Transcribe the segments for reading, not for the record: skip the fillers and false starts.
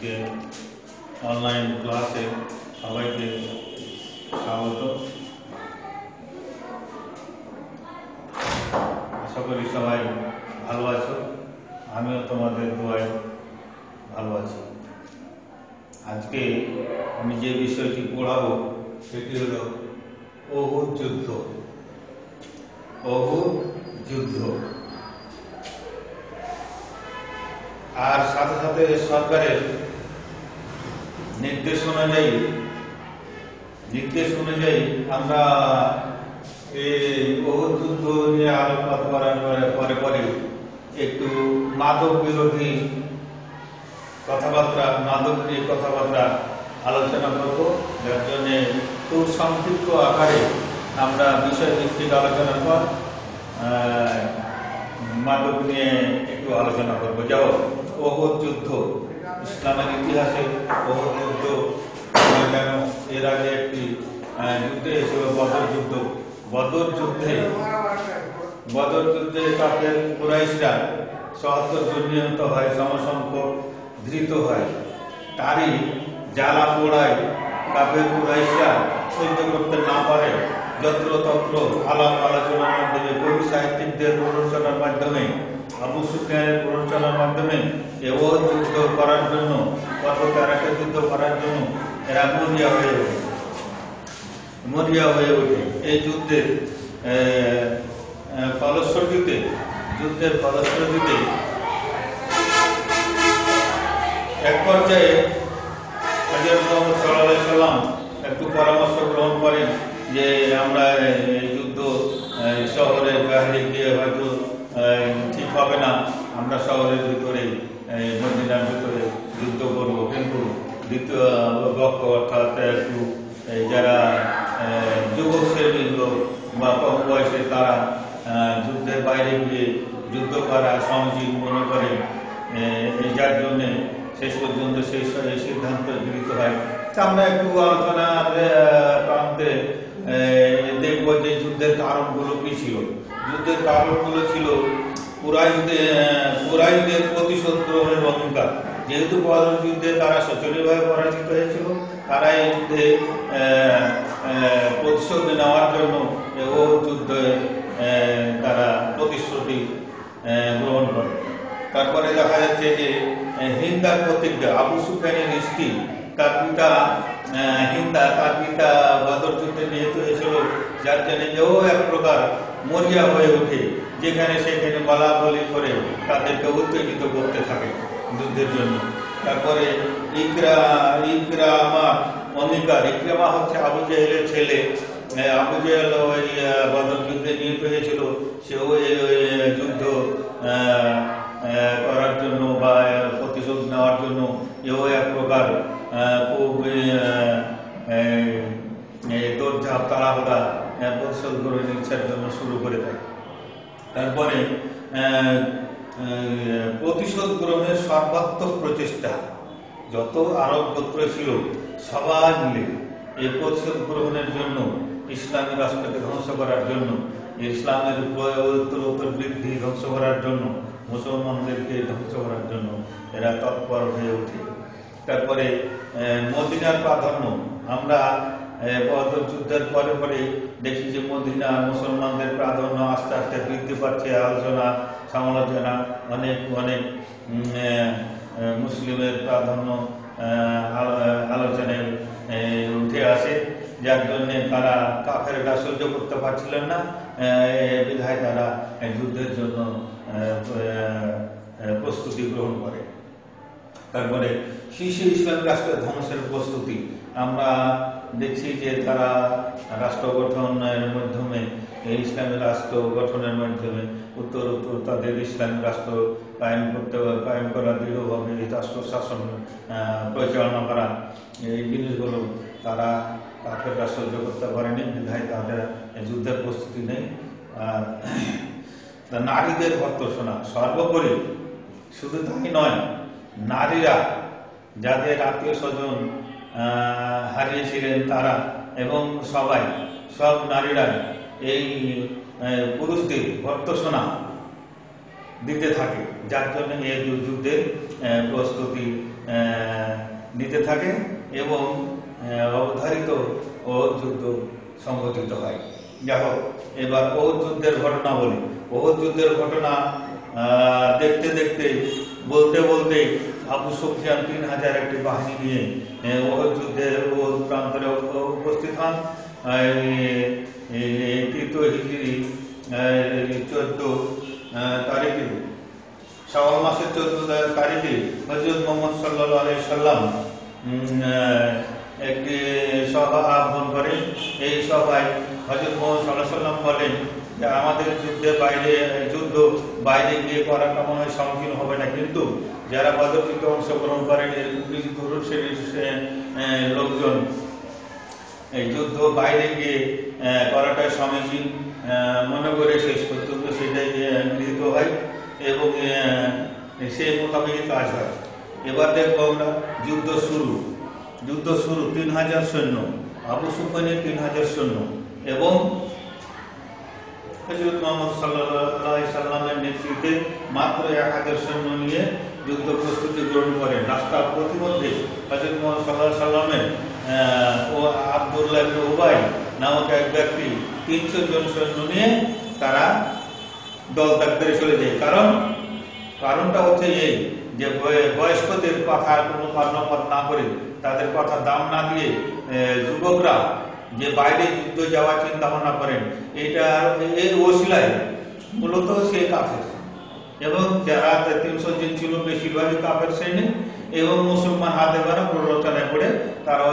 আজকে অনলাইন ক্লাসে সবাইকে স্বাগত। আশা করি সবাই ভালো আছো, আমিও তোমাদের দোয়ায় ভালো আছি। আজকে আমি যে বিষয়টি পড়াবো সেটি হলো উহুদ যুদ্ধ। উহুদ যুদ্ধ আর সাথে সাথে সরকারের নির্দেশ অনুযায়ী আমরা এই উহুদ যুদ্ধ নিয়ে আলোকপাত করার পরে একটু মাদক বিরোধী কথাবার্তা আলোচনা করব, যার জন্য খুব সংক্ষিপ্ত আকারে আমরা বিষয়ভিত্তিক আলোচনার পর মাদক নিয়ে একটু আলোচনা করবো। যাও, উহুদ যুদ্ধ ইসলামের ইতিহাসে উহুদ যুদ্ধ কেন, এর আগে একটি যুদ্ধে এসেছিল বদর যুদ্ধে কাফের কুরাইশরা ৭৭ জন নিহত হয়, সমসংখ্যক ধৃত হয়। তারই জ্বালা পোড়ায় কাফের কুরাইশরা সহ্য করতে না পারে যত্রতত্র আলাপ আলোচনার মাধ্যমে, কবি সাহিত্যিকদের প্ররোচনার মাধ্যমে, আবু সুফিয়ানের প্ররোচনার মাধ্যমে উহুদ যুদ্ধ করার জন্য, যুদ্ধ করার জন্য এরা মরিয়া হয়ে ওঠে। এই যুদ্ধের ফলশ্রুতিতে এক পর্যায়ে হযরত মুহাম্মদ সাল্লাল্লাহু আলাইহি সাল্লাম একটু পরামর্শ গ্রহণ করেন যে আমরা এই যুদ্ধ শহরের বাইরে গিয়ে হয়তো ঠিক হবে না, আমরা শহরের ভিতরে মদিনার ভিতরে যুদ্ধ করবো। কিন্তু দ্বিতীয় পক্ষ অর্থাৎ একটু যারা যুবক শ্রেণীর লোক বা কম বয়সে, তারা যুদ্ধের বাইরে গিয়ে যুদ্ধ করা সমীচীন মনে করেন। যার জন্যে শেষ পর্যন্ত সেই সিদ্ধান্ত গৃহীত হয়। আমরা একটু আলোচনার প্রান্তে দেখব যে যুদ্ধের কারণগুলো কি ছিল। যুদ্ধের কারণগুলো ছিল কুরাইশদের প্রতিশোধ গ্রহণের অহংকার। যেহেতু বদর যুদ্ধে তারা শোচনীয়ভাবে পরাজিত হয়েছিল, তারা এই যুদ্ধে প্রতিশোধ নেওয়ার জন্য উহুদ যুদ্ধে তারা প্রতিশ্রুতি গ্রহণ করে। তারপরে দেখা যাচ্ছে যে হিন্দার প্রতিজ্ঞা, আবু সুফিয়ানের স্ত্রী, তার পিতা বদর যুদ্ধে নিহত হয়েছিল, যার জন্য এও এক প্রকার মরিয়া হয়ে ওঠে, যেখানে সেখানে বলা বলি করে তাদেরকে উত্তেজিত করতে থাকে যুদ্ধের জন্য। তারপরে ইকরামা হচ্ছে আবু জেহেলের ছেলে। আবু জেহেল ওই বদর যুদ্ধে নিহত হয়েছিল, সেও যুদ্ধ করার জন্য বা প্রতিশোধ নেওয়ার জন্য এও এক প্রকার খুব দৌড়ঝাঁপ তাড়াহুড়া প্রতিশোধ গ্রহণের ইচ্ছার জন্য শুরু করে দেয়। তারপরে প্রতিশোধ গ্রহণের সর্বাত্মক প্রচেষ্টা, যত আরব গোত্র ছিল সবাই মিলে এই প্রতিশোধ গ্রহণের জন্য, ইসলামী রাষ্ট্রকে ধ্বংস করার জন্য, ইসলামের উত্তর বৃদ্ধি ধ্বংস করার জন্য, মুসলমানদেরকে ধ্বংস করার জন্য এরা তৎপর হয়ে ওঠে। তারপরে মদিনার প্রাধান্য, আমরা বদর যুদ্ধের পরে দেখি যে মদিনা মুসলমানদের প্রাধান্য আস্তে আস্তে বৃদ্ধি পাচ্ছে। আলোচনা সমালোচনা অনেক মুসলিমের প্রাধান্য আলোচনায় উঠে আসে, যার জন্য তারা কাফেররা সহ্য করতে পারছিলেন না, বিধায় তারা যুদ্ধের জন্য প্রস্তুতি গ্রহণ করে। তারপরে শীর্ষ ইসলামী রাষ্ট্রের ধ্বংসের প্রস্তুতি, আমরা দেখছি যে তারা রাষ্ট্র গঠনের মাধ্যমে, এই ইসলামী রাষ্ট্র গঠনের মাধ্যমে উত্তর তাদের ইসলামী রাষ্ট্র কায়েম করা, দৃঢ়ভাবে রাষ্ট্র শাসন পরিচালনা করা, এই জিনিসগুলো তারা কাফেররা সহ্য করতে পারেনি, বিধায় তাদের যুদ্ধের প্রস্তুতি নেই। আর নারীদের ভর্ৎসনা সর্বোপরি, শুধু তাই নয়, নারীরা যাদের আত্মীয় স্বজন হারিয়েছিলেন তারা এবং সব নারীরা এই পুরুষদের ভর্ৎসনা দিতে থাকে, যার জন্য এই যুদ্ধের প্রস্তুতি নিতে থাকে এবং অবধারিত ও যুদ্ধ সংঘটিত হয়। যাই হোক, এবার ওহুদ যুদ্ধের ঘটনা বলি। ওহুদ যুদ্ধের ঘটনা দেখতে দেখতে বলতে বলতে আবু সুফিয়ান 3000 একটি বাহিনী নিয়ে ওহুদ যুদ্ধের ওহুদ প্রান্তরে উপস্থিত হন। তৃতীয় হিজরি 14 তারিখে, শাওয়াল মাসের 14 তারিখে হযরত মুহাম্মদ সাল্লাল্লাহু আলাইহি সাল্লাম একটি সভা আহ্বান করেন। এই সভায় হযরত মুহাম্মদ সাল্লাল্লাহু আলাইহি সাল্লাম বলেন যে আমাদের যুদ্ধ বাইরে গিয়ে করা কেমন হয় সংকীর্ণ হবে না, কিন্তু যারা বদর যুদ্ধে অংশগ্রহণ করেন এর গুরু শ্রেণীর লোকজন এই যুদ্ধ বাইরে গিয়ে করাটা সমীচীন মনে করে শেষ পর্যন্ত সেটাই গৃহীত হয় এবং সেই মোতাবেকই কাজ হয়। এবার দেখবো আমরা যুদ্ধ শুরু 3000 সৈন্য, আবু সুফিয়ানের 3000 সৈন্য এবং হযরত মুহাম্মদ সাল্লাল্লাহু আলাইহি সাল্লামের নেতৃত্বে মাত্র 1000 সৈন্য নিয়ে যুদ্ধ প্রস্তুতি গ্রহণ করেন। রাস্তা প্রতিমধ্যে হযরত মুহাম্মদ সাল্লাল্লাহু আলাইহি সাল্লামের ও আব্দুল্লাহ ইবনে উবাই নামক এক ব্যক্তি 300 জন সৈন্য নিয়ে তারা দল ত্যাগ করে চলে যায়। কারণটা হচ্ছে এই যে বয়স্কদের কথা কোনো কর্ণপাত না করে, তাদের কথা দাম না দিয়ে যুবকরা যে বাইরে যুদ্ধ যাওয়ার চিন্তা ভাবনা করেন, এটা এই ওসিলায় মূলত সে কাফের এবং যারা 300 জন ছিল বেশিরভাগই কাফের শ্রেণী এবং মুসলমান হাতে বানা প্ররোচনায় পড়ে তারা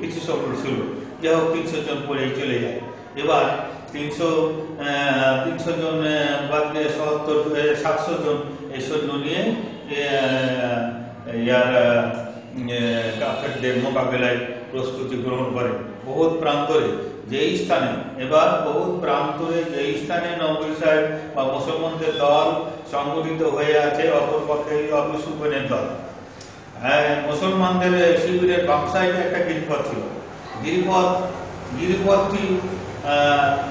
কিছু সকল ছিল, যাই হোক 300 জন পড়েই চলে যায়। এবার 300 জন বাদ দিয়ে 700 জন এই সৈন্য নিয়ে কাফেরদের মোকাবেলায় প্রস্তুতি গ্রহণ করে। বহুত প্রান্তরে যেই স্থানে নবী সাহেব বা মুসলমানদের দল সংগঠিত হয়ে আছে, অপরপক্ষে আবু সুফিয়ানের দল। মুসলমানদের শিবিরের বাম সাইডে একটা গিরিপথ ছিল। গিরিপথটি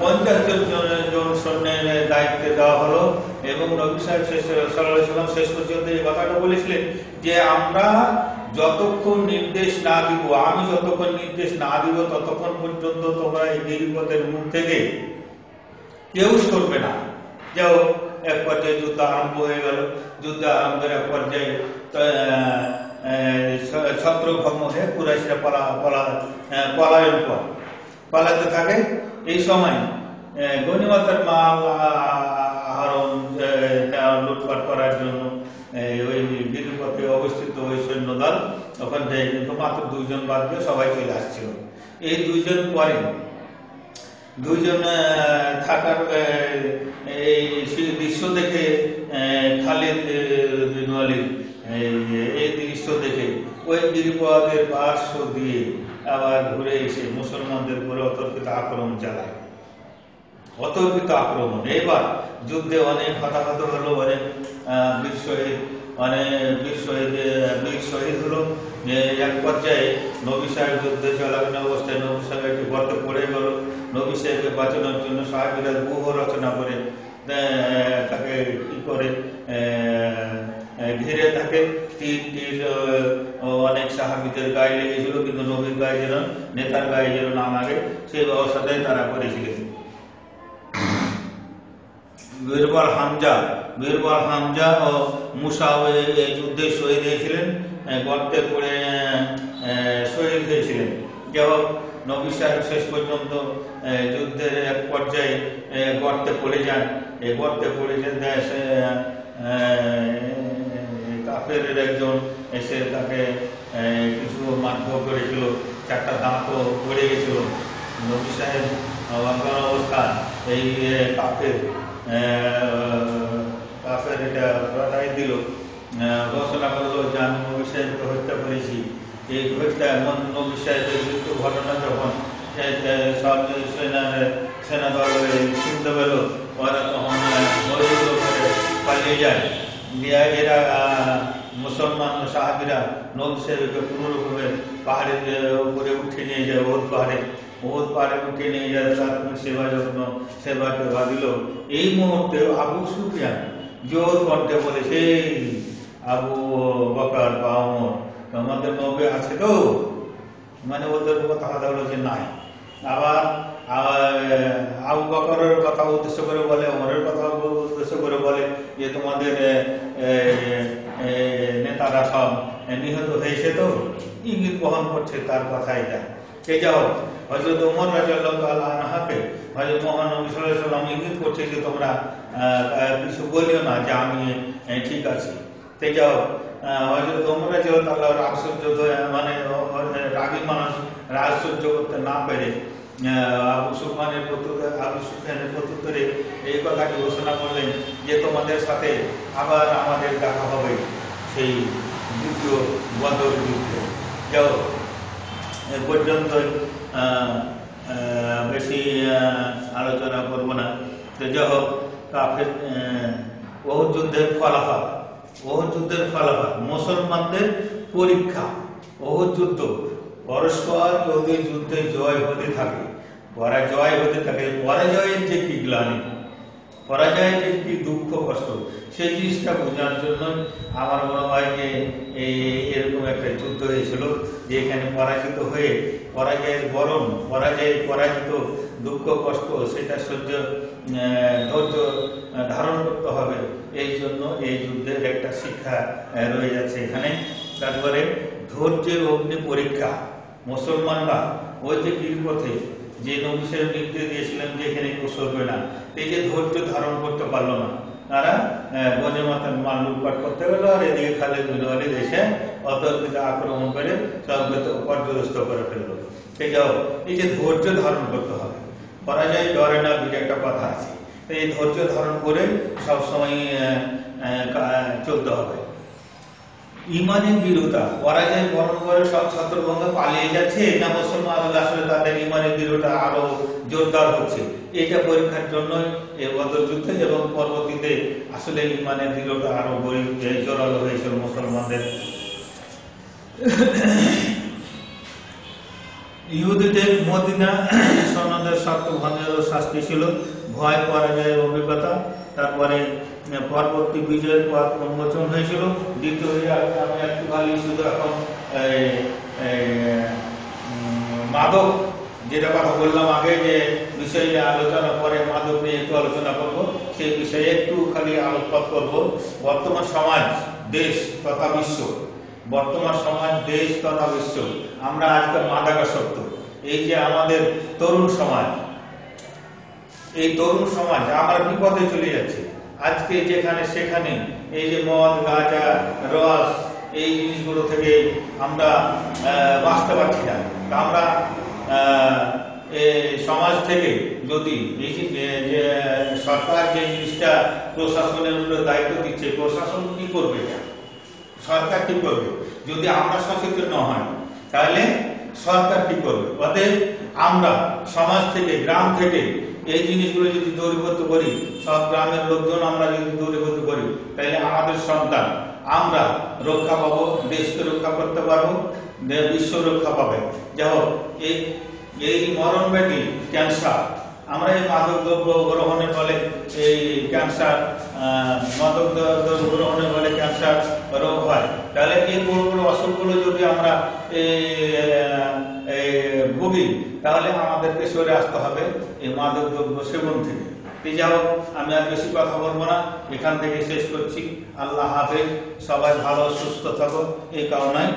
50 জন সৈন্যের দায়িত্বে দেওয়া হলো এবং নবী সাহেব সাল্লাল্লাহু আলাইহি সাল্লাম শেষ পর্যন্ত এই কথাটা বলেছিলেন যে আমরা যতক্ষণ নির্দেশ না দিব ততক্ষণ পর্যন্ত তোমরা এই গিরিপথের মুখ থেকে কেউ সরবে না। যাও, এক পর্যায়ে যুদ্ধ আরম্ভ হয়ে গেল। যুদ্ধ আরম্ভের এক পর্যায়ে ছত্রভঙ্গ হয়ে কুরাইশরা পলায়ন পালাতে থাকে। এই সময় গনিমতের মাল আহরণ লুটপাট করার জন্য ওই গিরিপথে অবস্থিত ওই সৈন্যদল ওখান থেকে কিন্তু মাত্র 2 জন বাদ দিয়ে সবাই চলে আসছিল। এই 2 জন পরে 2 জন থাকার এই দৃশ্য দেখে খালিদ বিন ওয়ালিদ এই দৃশ্য দেখে ওই গিরিপথের পার্শ্ব দিয়ে আবার ঘুরে এসে মুসলমানদের উপরে অতর্কিত আক্রমণ চালায়। এবার যুদ্ধে অনেক হতাহত হলো, অনেক বীর শহীদ হলো। এক পর্যায়ে নবী সাহেব যুদ্ধে চলাকালীন অবস্থায় নবী সাহেব একটি গর্তে পড়ে গেল। নবী সাহেবকে বাঁচানোর জন্য সাহাবীরা ব্যূহ রচনা করে তাকে কি করে ঘিরে থাকে। তীর অনেক সাহাবীদের গায়ে লেগেছিল, কিন্তু নবীর গায়ে যেন, নেতার গায়ে যেন না লাগে সেই ব্যবস্থাটাই তারা করেছিলেন। বীরবল হামজা ও মুসাও এই যুদ্ধে শহীদ হয়েছিলেন, গর্তে পড়ে শহীদ হয়েছিলেন। যাই হোক, নবী সাহেব শেষ পর্যন্ত যুদ্ধের এক পর্যায়ে গর্তে পড়ে যান। এই গর্তে পড়ে যেতে কাফের একজন এসে তাকে কিছু মারধর করেছিল, 4টা দাঁতও পড়ে গেছিল। নবী সাহেব অবস্থা এই কাফের এটা রায় দিল, ঘোষণা করলো যে আমি নবী সাহেবকে হত্যা করেছি। এই হত্যা এমন নবী সাহেবের মৃত্যু ঘটনা যখন সব সেনাদল শুনতে পেল, ওরা তখন করে পালিয়ে যায়। এরা মুসলমান সাহাবীরা নবী সাহেবকে কোনো রকমের পাহাড়ের উপরে উঠে নিয়ে যায়, ওহুদ পাহাড়ে উঠে নিয়ে যায়। তার সেবা যত্ন সেবাকে বাঁধিল। এই মুহূর্তে আবু সুফিয়ান জোর কণ্ঠে বলে, সেই আবু বকর বা ওমর, তোমাদের নবী আছে তো? মানে ওদের কথা হলো যে নাই। আবার আবু বকরের কথা উদ্দেশ্য করে বলে, ওমরের কথা উদ্দেশ্য করে বলে যে তোমাদের নেতারা সব নিহত হয়েছে তো? ইঙ্গিত বহন করছে তার কথা এটা। এই যাও হযরত ওমর রাদিয়াল্লাহু তাআলা আনহুকে হযরত মুহাম্মদ সাল্লাল্লাহু আলাইহি ওয়াসাল্লাম ইঙ্গিত করছে যে তোমরা কিছু বলিও না, যে আমি ঠিক আছি। এই যাও হযরত ওমর রাদিয়াল্লাহু তাআলা রাগ সহ্য মানে রাগী মানুষ রাগ সহ্য করতে না পেরে আবু সুফিয়ানের প্রত্যুত্তরে এই কথাটি ঘোষণা করলেন যে তোমাদের সাথে আবার আমাদের দেখা হবে সেই দ্বিতীয় বদর যুদ্ধে। যাও এ পর্যন্ত বেশি আলোচনা করব না। তো যাই হোক, কাফের ওহুদ যুদ্ধের ফলাফল, ওহুদ যুদ্ধের ফলাফল মুসলমানদের পরীক্ষা। ওহুদ যুদ্ধ পরস্পর যদি যুদ্ধে জয় হতে থাকে, পরাজয় হতে থাকে, পরাজয়ের যে কি গ্লানি, পরাজয়ের যে কি দুঃখ কষ্ট, সেই জিনিসটা বোঝার জন্য আমার মনে হয় যে এরকম একটা যুদ্ধ হয়েছিল, যে এখানে পরাজিত হয়ে পরাজয়ের বরণ, পরাজিত দুঃখ কষ্ট সেটা ধৈর্য ধারণ করতে হবে। এই জন্য এই যুদ্ধের একটা শিক্ষা রয়ে যাচ্ছে এখানে। তারপরে ধৈর্যের অগ্নি পরীক্ষা। মুসলমানরা ওই যে গিরিপথে যে নবী সাহেব নির্দেশ দিয়েছিলেন যে এখানে কেউ সরবে না, এই যে ধৈর্য ধারণ করতে পারলো না, তারা গনিমতের মাল লুটপাট করতে গেলো, আর এদিকে খালিদ বিন ওয়ালিদ এসে অতর্কিত আক্রমণ করে সবকে পর্যদস্ত করে ফেললো। এই যাও, এই যে ধৈর্য ধারণ করতে হবে, পরাজয় ডরে না বিজয় একটা কথা আছে। এই ধৈর্য ধারণ করে সবসময় চলতে হবে। ইমানের দৃঢ়তা, পরাজয় বরণ করে সব ছত্রভঙ্গ পালিয়ে যাচ্ছে না মুসলমান আসলে তাদের ইমানের দৃঢ়তা আরো জোরদার হচ্ছে, এটা পরীক্ষার জন্য এই বদর যুদ্ধে এবং পরবর্তীতে আসলে ইমানের দৃঢ়তা আরো জোরালো হয়েছিল মুসলমানদের। ইহুদিদের মদিনা সনদের শর্ত ভঙ্গেরও শাস্তি ছিল ভয়, পরাজয়ের অভিজ্ঞতা। তারপরে পরবর্তী বিজয়ের পথ উন্মোচন হয়েছিল। দ্বিতীয় আমি একটু খালি শুধু এখন মাদক, যেটা কথা বললাম আগে যে বিষয়ে আলোচনা করে মাদক নিয়ে একটু আলোচনা করব, সেই বিষয়ে একটু খালি আলোকপাত করব। বর্তমান সমাজ, দেশ তথা বিশ্ব, বর্তমান সমাজ, দেশ তথা বিশ্ব, আমরা আজকাল মাদকাসক্ত। এই যে আমাদের তরুণ সমাজ, এই তরুণ সমাজ আমার বিপদে চলে যাচ্ছে। আজকে যেখানে সেখানে এই যে মদ, গাঁজা, রস, এই জিনিসগুলো থেকে আমরা বাঁচতে পারছি না। আমরা সমাজ থেকে যদি এই যে সরকার যে জিনিসটা প্রশাসনের উপরে দায়িত্ব দিচ্ছে, প্রশাসন কি করবে, সরকার কি করবে? যদি আমরা সচেতন না হয় তাহলে সরকার কি করবে? অতএব আমরা সমাজ থেকে, গ্রাম থেকে এই জিনিসগুলো যদি দূরীভূত করি, সব গ্রামের লোকজন আমরা যদি দূরীভূত করি, তাহলে আমাদের সন্তান, আমরা রক্ষা পাবো, দেশকে রক্ষা করতে পারবো, বিশ্ব রক্ষা পাবে। যাই হোক, এই মরণ ব্যাধি ক্যান্সার, আমরা এই মাদক দ্রব্য গ্রহণের ফলে এই ক্যান্সার, মাদক দ্রব্য গ্রহণের ফলে ক্যান্সার রোগ হয়। তাহলে এই বড় বড় অসুখগুলো যদি আমরা ভুগি, তাহলে আমাদেরকে সরে আসতে হবে এই মাদক দ্রব্য সেবন থেকে। যাই হোক, আমি আর বেশি কথা বলবো না, এখান থেকে শেষ করছি। আল্লাহ হাফেজ, সবাই ভালো সুস্থ থাকো এই কামনায়।